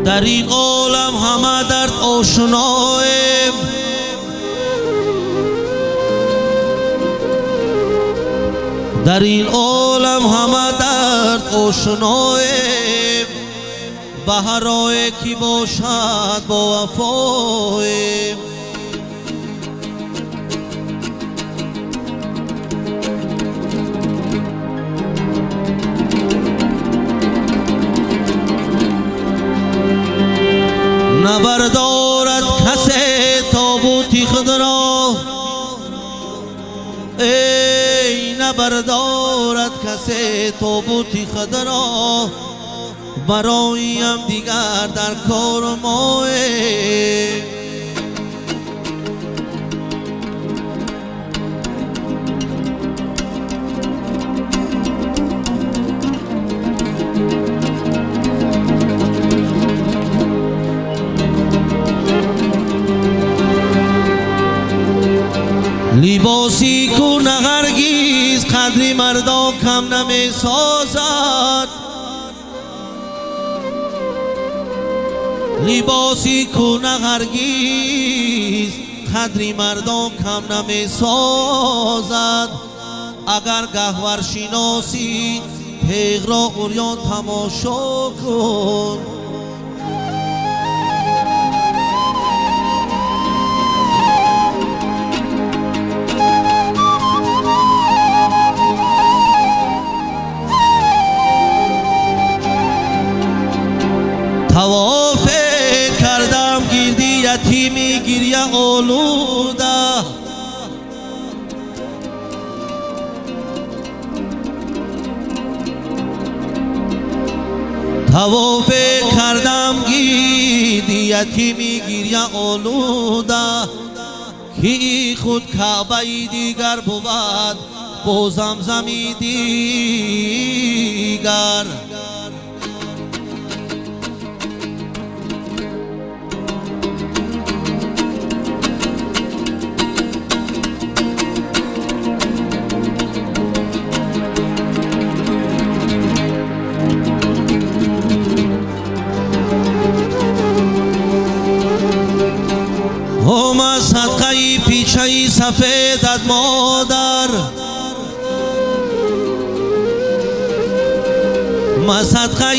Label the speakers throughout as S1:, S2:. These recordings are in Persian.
S1: در این عالم همه درد آشنایم، در این عالم همه درد آشنایم، به هر راهی که باشد با وفایم. نبردارد کسی تابوت خود را، ای نبردارد کسی تابوت خود را، برایم دیگر در کار ما. لباسی کو هرگز قدر مردا کم نمی سازد، لباسی کو هرگز قدر مردا کم نمی سازد. اگر گهور شناسی تیغ را عریان تماشا کن، طواف کردم گردی یتیمی گریه آلوده، طواف کردم گردی یتیمی گریه آلوده، کی خود کعبه دیگر بود با زمزمی دیگر. هم صدقه پیچه سفیدت مادر، ما صدقه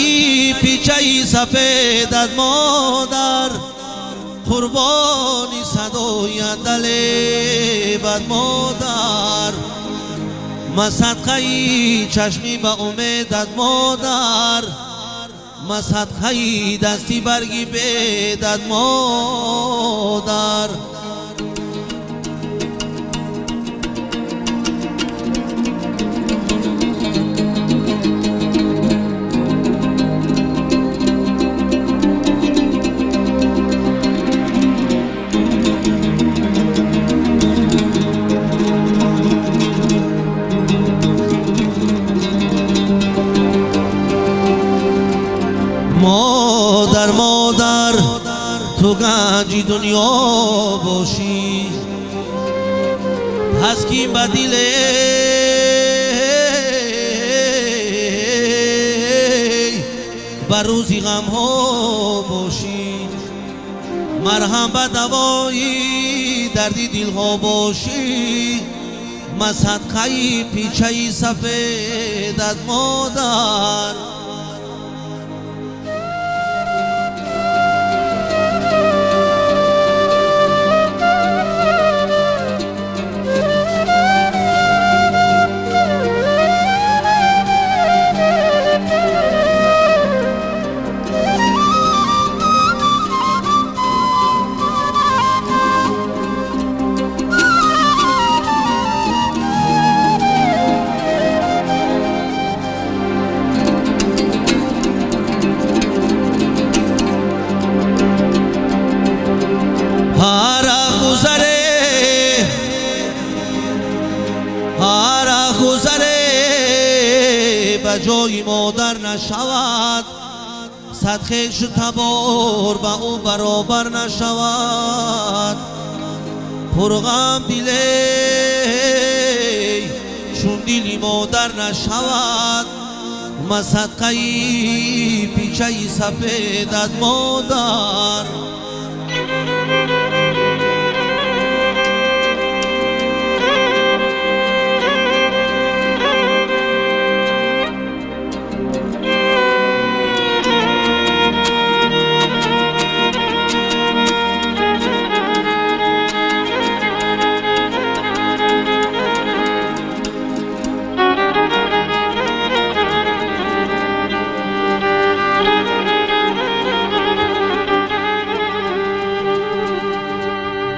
S1: پیچه سفیدت مادر، قربانی صدای دل بد مادر، ما صدقه چشمی به امیدت مادر، ما صدقه دستی برگی بیدت مادر. مادر مادر تو گنج دنیا باشی، هست کی بدیل بر روزی غم ها باشی، مرهم به دوایی دردی دل ها باشی، ما صدقه پیچه سفیدت مادر. هر گذره به جای مادر نشود، صدقش تبار به او برابر نشود. پرغم دیلی چون دیلی مادر نشود صدقه‌ای پیچه سفیدت مادر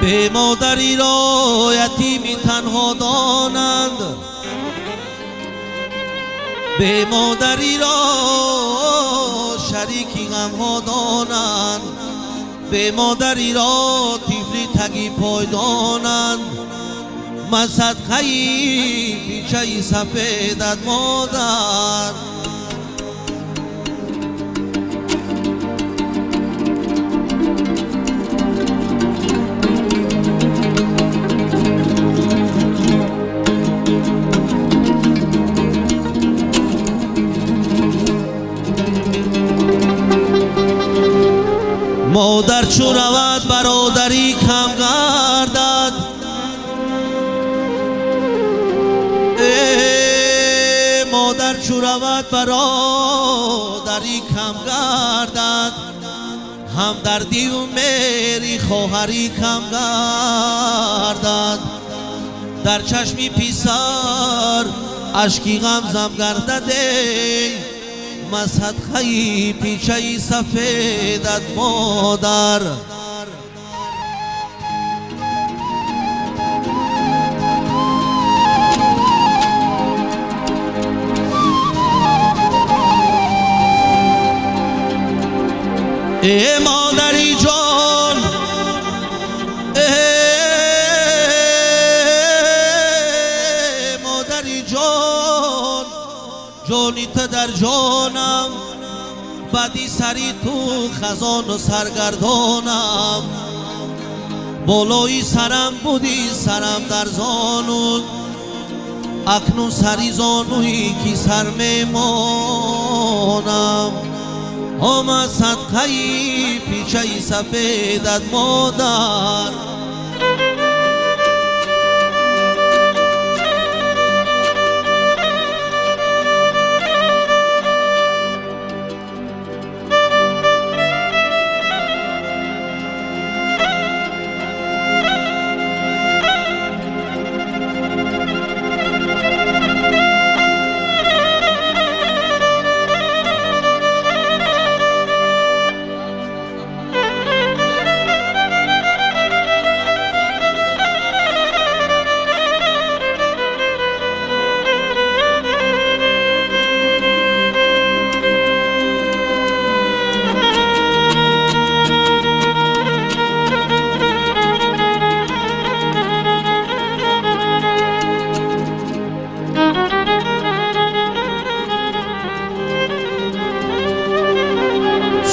S1: به مادری را یتیمی تنها دانند به مادری را شریکی غمها دانند به مادری را طفلی تگی پای دانند صدقه‌ای پیچه سفیدت مادر مادر چو رود برادری کم گردد مادر چو رود برادری کم گردد همدردی و مهری خواهری کم گردد در چشمی پسر اشکی غمزم گردد صدقه‌ای پیچه سفیدت مادر ای مادری جان مادری جان جانیت در جانم بدی سری تو خزان و سرگردانم بالای سرم بودی سرم در زانود اکنون سری زانوی کی سر میمانم آمد صدقه‌ای پیچه سفیدت مادر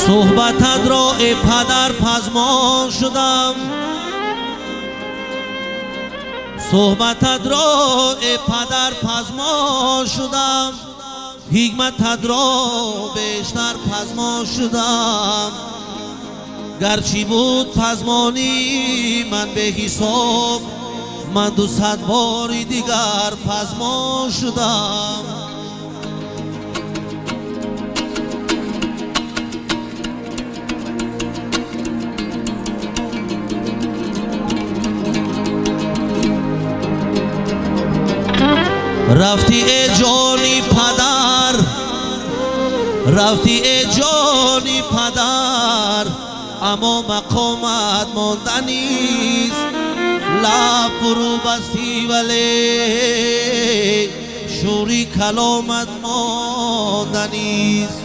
S1: صحبتت را ای پدر پزمان شدم صحبتت را ای پدر پزمان شدم حکمتت را بیشتر پزمان شدم گرچی بود پزمانی من به حساب من 200 باری دیگر پزمان شدم رفتی ای جانی پدر رفتی ای جانی پدر اما مقامت ماندنیست لب فرو بستی ولی شوری کلامت ماندنیست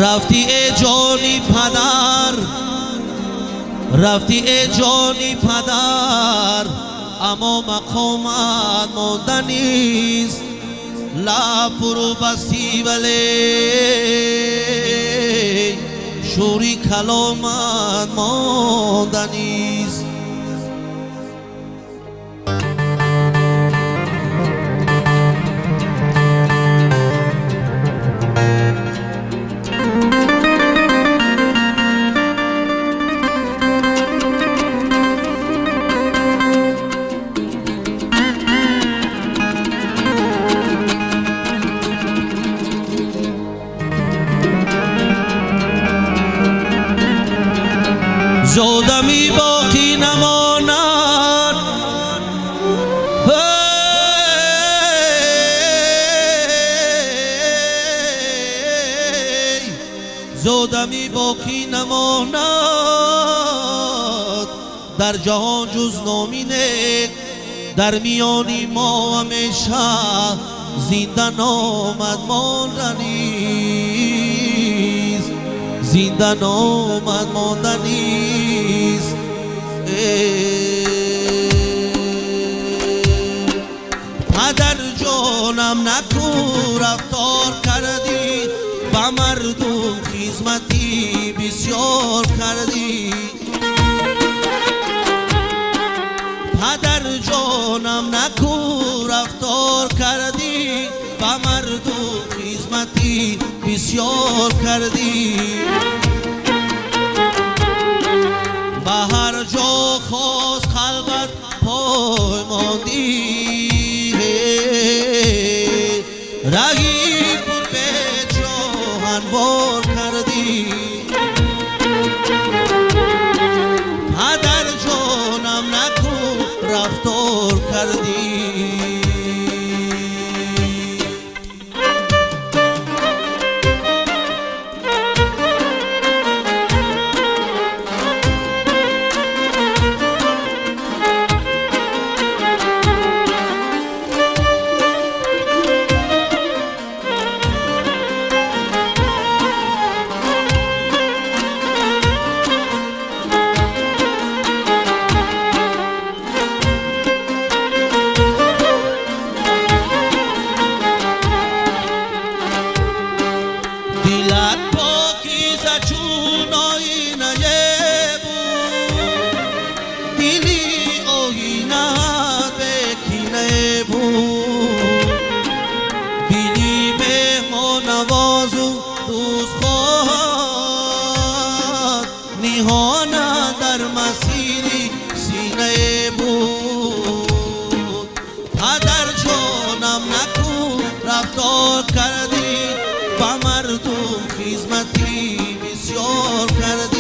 S1: رفتی ای جانی پدر، رفتی ای جانی پدر، اما مقامت ماندنیست. لب فرو بستی ولی شوری کلامت ماندنیست. زودمی باقی نماند، زودمی باقی نماند در جهان جز نامی نیک. در میانی ما همیشه زنده نامت ماندنیست، زنده نامت ماندنیست. پدر جانم نکو رفتار کردی، با مردم خدمتی بسیار کردی. پدر جانم نکو رفتار کردی، با مردم خدمتی بسیار کردی. به هر جا خواست خلوت پای ماندی، رگی پر به جهان بار کردی. پدر جانم نکو رفتار کردی. دلت پاکیزه چون آینه بود، دلی آینه‌ات به کینه بود. دلی مهمان نواز و دوست خواهد، نهانت در مسیر سینه بود. پدر جانم نکو رفتار کردی، با مردم خدمتی بسیار کرد.